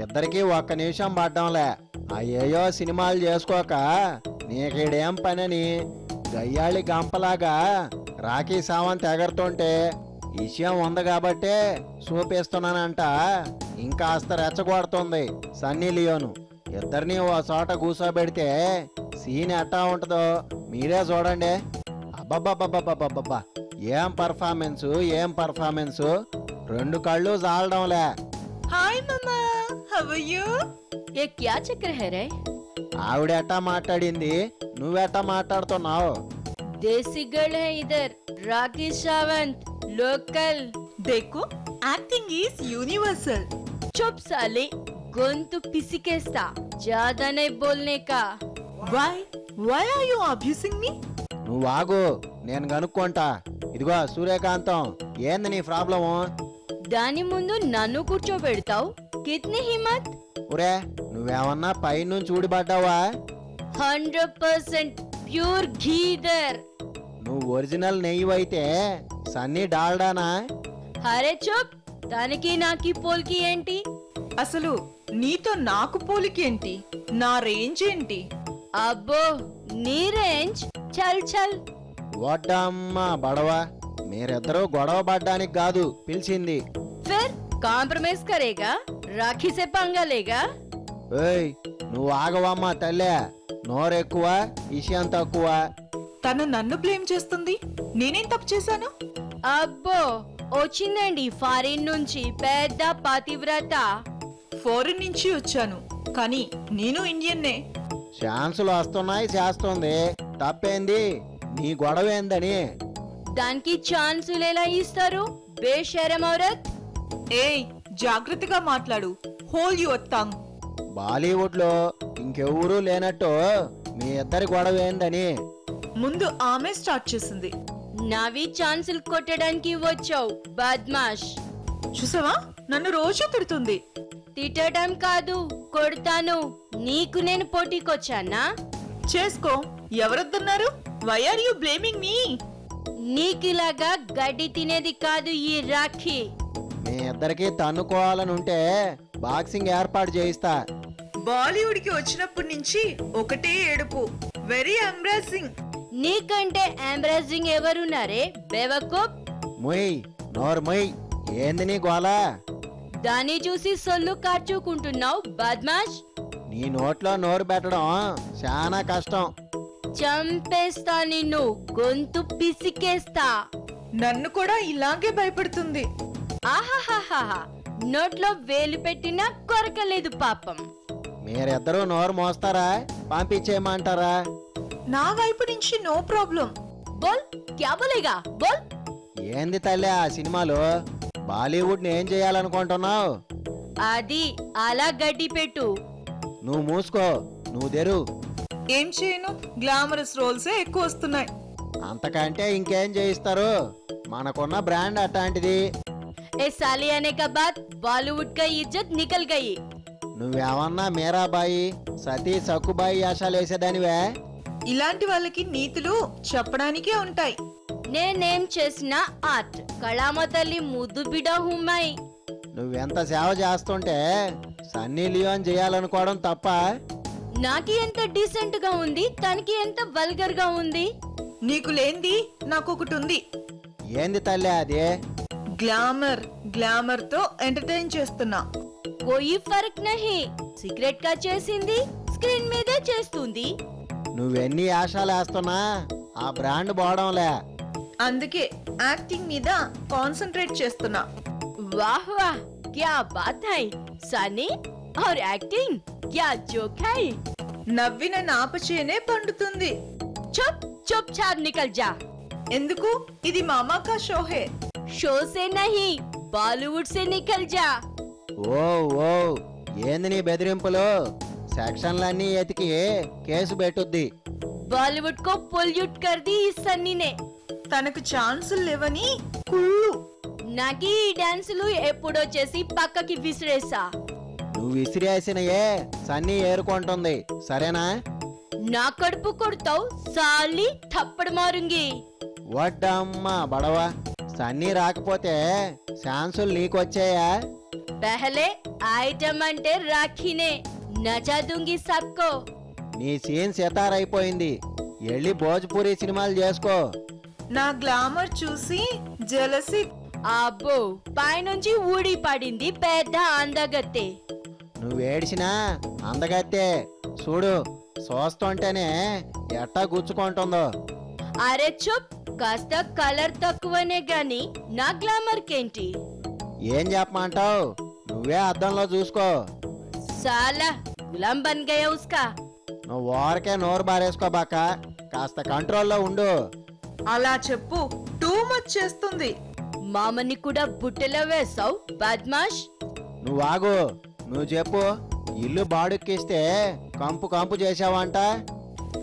ఇద్దరికి ఒక్క నిమిషం పడ్డంలే. అయ్యయ్యో సినిమాలు చేసుకోక నీకేడేం పనని గయ్యాళి గంపలాగా రాఖీ సావంత్ ఎగరుతుంటే విషయం ఉంది కాబట్టే చూపిస్తున్నానంట. ఇంకాస్త రెచ్చగొడుతుంది సన్నీ లియోను. ఇద్దరిని ఓ చోట కూర్చోబెడితే సీన్ ఎట్టా ఉంటుందో మీరే చూడండి. అబ్బబ్బబ్బబ్బబ్బబ్బా, ఏం పర్ఫార్మెన్సు. రెండు కళ్ళు జాలడంలే. హాయ్ మమ్మా, హౌ ఆర్ యు? ఏ క్యా చక్ర హై రే? ఆవిడెట్టా మాట్లాడింది, నువ్వెట్టా మాట్లాడుతున్నావు? देसी गर्ल है इधर, राखी सावंत लोकल। देखो, एक्टिंग इज यूनिवर्सल। चुप साले, गोंतु पिसिकेस्ता, ज्यादा नहीं बोलने का। Why are you abusing me? నువ్వు ఆగు, నేను కనుక్కుంటా. ఇదిగో సూర్యకాంతం, ఏంది నీ ప్రాబ్లము? దాని ముందు నన్ను కూర్చోబెడతావు? కిత్ని హిమ్మత్? ఒరే, నువ్వేమన్నా పైనుంచి ఊడిపడ్డావా? 100% ప్యూర్ ఘీ ఇధర్. నువ్వు ఒరిజినల్ నెయ్యివైతే సన్నీ డాల్డానా? అరే చూప్, దానికి నాకి పోల్కి ఏంటి? అసలు నీతో నాకు పోలికి ఏంటి? నా రేంజ్ ఏంటి? అబ్బో, నీ రేంజ్ చల్ చల్. వడ్డమ్మా బడవా, మీరిద్దరూ గొడవ పడ్డానికి కాదు పిలిచింది. ఫిర్ కాంప్రమైజ్ కరేగా? రాఖీ సే పంగా లేగా? ఏయ్, నువ్వు ఆగవమ్మా తల్లే. నోరెక్కువ, విషయం తక్కువ. తను నన్ను బ్లేమ్ చేస్తుంది. నేనేం తప్పు చేశాను? అబ్బో, వచ్చిందండి ఫారిన్ నుంచి పెద్ద పతివ్రత. ఫారిన్ నుంచి వచ్చాను, కానీ నేను ఇండియన్నే. ఛాన్సులు వస్తున్నాయి, చేస్తుంది. తప్పేంది? నీ గొడవ ఏందని? దానికి ఛాన్సులు ఎలా ఇస్తారు బేషరమ్ ఔరత్? ఏయ్, జాగ్రత్తగా మాట్లాడు. Hold your tongue. బాలీవుడ్ లో ఇంకెవరూ లేనట్టు మీ ఇద్దరి గొడవ ఏందని? ముందు ఆమె స్టార్ట్ చేసింది. నావి ఛాన్సులు కొట్టడానికి వచ్చావు బద్మాష్. చూసావా, నన్ను రోజు తిడుతుంది. తిట్టడం కాదు, కొడతాను. నీకు నేను పోటీకొచ్చానా? చేసుకో, ఎవరొద్దన్నారు? వై ఆర్ యు బ్లేమింగ్ మీ? నీకిలాగా గడ్డి తినేది కాదు ఈ రాఖీ. మీ ఇద్దరికి తన్నుకోవాలని ఉంటే బాక్సింగ్ ఏర్పాటు చేయిస్తా. బాలీవుడ్ కి వచ్చినప్పటి నుంచి ఒకటే ఏడుపు. Very embarrassing. నీకంటే ఎంబ్రాసింగ్ ఎవరున్నారే బేవకూప్? మొయ్, నోరు మొయ్. ఏంది నీ గోలా? దాన్ని చూసి సొల్లు కార్చుకుంటున్నావు బద్మాష్. నీ నోట్లో నోరు పెట్టడం చాలా కష్టం. చంపేస్తా నిన్ను, గొంతు పిసికేస్తా. నన్ను కూడా ఇలాగే భయపడుతుంది. ఆహాహాహా, నోట్లో వేలు పెట్టినా కొరకలేదు పాపం. మీరిద్దరూ నోరు మోస్తారా, పంపించేయమంటారా? నా వైపు నుంచి నో ప్రాబ్లం. బోల్, క్యా బోలేగా బోల్. ఏంది తల్లి ఆ సినిమాలో? బాలీవుడ్ ని ఏం చేయాలనుకుంటున్నావు? అది అలా గడ్డి పెట్టు. నువ్వు మూసుకో, నువ్వు తెరు. ఏం చేయను, గ్లామరస్ రోల్సే ఎక్కువ వస్తున్నాయి. అంతకంటే ఇంకేం చేయిస్తారు? మనకున్న బ్రాండ్ అట్లాంటిది. ఏ సాలి అనే కా బాత్ బాలీవుడ్ కా ఇజ్జత్ నికల్ గయి. నువ్వేమన్నా మీరాబాయి, సతీ సక్కుబాయి యాషాలు వేసేదానివే? ఇలాంటి వాళ్ళకి నీతులు చెప్పడానికే ఉంటాయి. నేనేం చేసిన ఆర్ట్, కళామ తల్లి ముద్దు బిడ్డ హుమ్మాయి. నువ్వెంత సేవ చేస్తుంటే సన్నీ లియోన్ చేయాలనుకోవడం తప్ప? నాకి ఎంత డీసెంట్ గా ఉంది, తనకి ఎంత వల్గర్ గా ఉంది. నీకు లేంది నాకొకటి ఉంది. ఏంది తల్లి అది? గ్లామర్. గ్లామర్ తో ఎంటర్టైన్ చేస్తున్నా. కోయి ఫరక్ నహీ. సీక్రెట్ గా చేసింది స్క్రీన్ మీదే చేస్తుంది. నువ్వెన్ని యాషాలు వేస్తున్నా ఆ బ్రాండ్ పోవడంలే. అందుకే యాక్టింగ్ మీద కాన్సంట్రేట్ చేస్తున్నా. వాహ్ వాహ్, క్యా బాత్ హై. సన్నీ और एक्टिंग क्या जोक है. నవ్విన నాపచేనే పండుతుంది. चुप चुपचाप निकल जा. ఎందుకు? ఇది మామా కా షో హే. షో సే నహీ, బాలీవుడ్ సే నికల్ జా. ఓ ఓ, ఏంది నీ బెదిరింపులు? సెక్షన్లన్నీ ఎతికి కేసు పెట్టుద్ది. బాలీవుడ్ కో పొల్యూట్ కర్ ది ఈ సన్నీనే. తనకు ఛాన్సులు లేవని కుళ్ళు. నాకి ఈ డాన్సులు ఎప్పుడో చేసి పక్కకి విసిరేసా. నువ్వు విసిరేసినయే సన్నీ ఏరుకుంటుంది, సరేనా? నా కడుపు కొడతావు సాలి, థప్పడు మారుంగి. వడ్డమ్మా బడవా, సన్నీ రాకపోతే ఛాన్సులు నీకొచ్చాయా? पहले आइटम అంటే రాఖీనే నచా दूंगी सबको నీ సీన్ సితారైపోయింది. వెళ్ళి భోజ్పురి సినిమాలు చేసుకో. నా గ్లామర్ చూసి జలసి. అబ్బో పైనుంచి ఊడి పడింది పెద్ద అందగత్తె. నువ్వేడిసినా అందగత్తే. చూడు చూస్తుంటేనే ఎట్టా గుచ్చుకుంటుందో. అరే చుప్, కాస్త కలర్ తక్కువనే గాని నా గ్లామర్ కేంటి? ఏం చెప్పమంటావు? నువ్వే అద్దంలో చూసుకో. సాలా గులాం బన్ గయా ఉస్కా. నువ్వు ఊరకే నోరు బారేసుకోబాక, కాస్త కంట్రోల్లో ఉండు. అలా చెప్పు, టూ మచ్ చేస్తుంది. మామని కూడా బుట్టెలో వేసావు బద్మాష్. నువ్వు ఆగు, నువ్వు చెప్పు. ఇల్లు బాడుక్కిస్తే కంపు కంపు చేసావంట.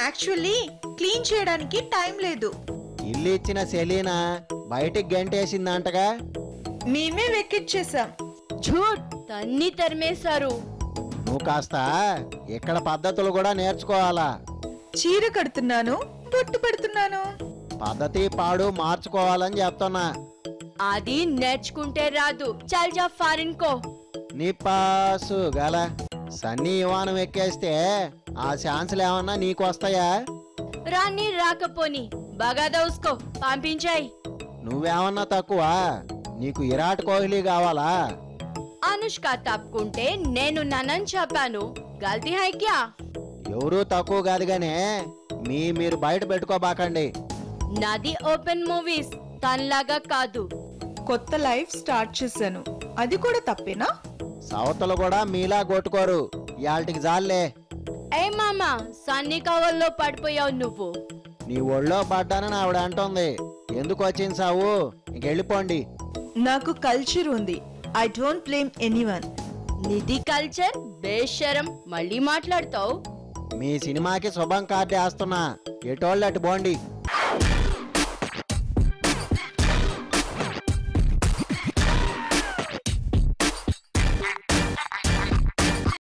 యాక్చువల్లీ క్లీన్ చేయడానికి టైం లేదు. ఇల్లు ఇచ్చిన సెలీనా బయటికి గంటేసిందంటగా. మేమే వెక్కిచ్చేసాం. ఝూట్, తన్ని తరిమేశారు. నువ్వు కాస్త ఇక్కడ పద్ధతులు కూడా నేర్చుకోవాలా. చీర కడుతున్నాను, బొట్టు పెడుతున్నాను. పద్ధతి పాడు మార్చుకోవాలని చెప్తున్నా. అది నేర్చుకుంటే రాదు. చల్ జా ఫారిన్ కో. నీ పాసు గల సన్నీ విమానం ఎక్కేస్తే ఆ ఛాన్సులు ఏమన్నా నీకు వస్తాయా? రాని రాకపోని బగాదా ఉస్కో పంపించాయి. నువ్వేమన్నా తక్కువ? నీకు విరాట్ కోహ్లీ కావాలా? అనుష్క తప్పుకుంటే నేను నన్నని చెప్పాను. గల్తీ హై క్యా? ఎవరూ తక్కువ కాదు గానే మీరు బయట పెట్టుకోబాకండి. నాది ఓపెన్ మూవీస్, తనలాగా కాదు. కొత్త లైఫ్ స్టార్ట్ చేశాను, అది కూడా తప్పేనా? సవతలు కూడా మీలా కొట్టుకోరు. ఇయాల్టికి జాలే. ఏ మామా, సన్నీ కవర్లో పడిపోయావు నువ్వు. నీ ఒళ్ళో పడ్డానని ఆవిడ అంటోంది. ఎందుకు వచ్చింది సావు? ఇంకెళ్ళిపోండి. నాకు కల్చర్ ఉంది. I don't blame anyone. Nidhi culture బేషరం. మళ్ళీ మాట్లాడతావు. మీ సినిమాకి శుభం కార్డు వేస్తున్నా. ఎటోళ్ళు అటు పోండి.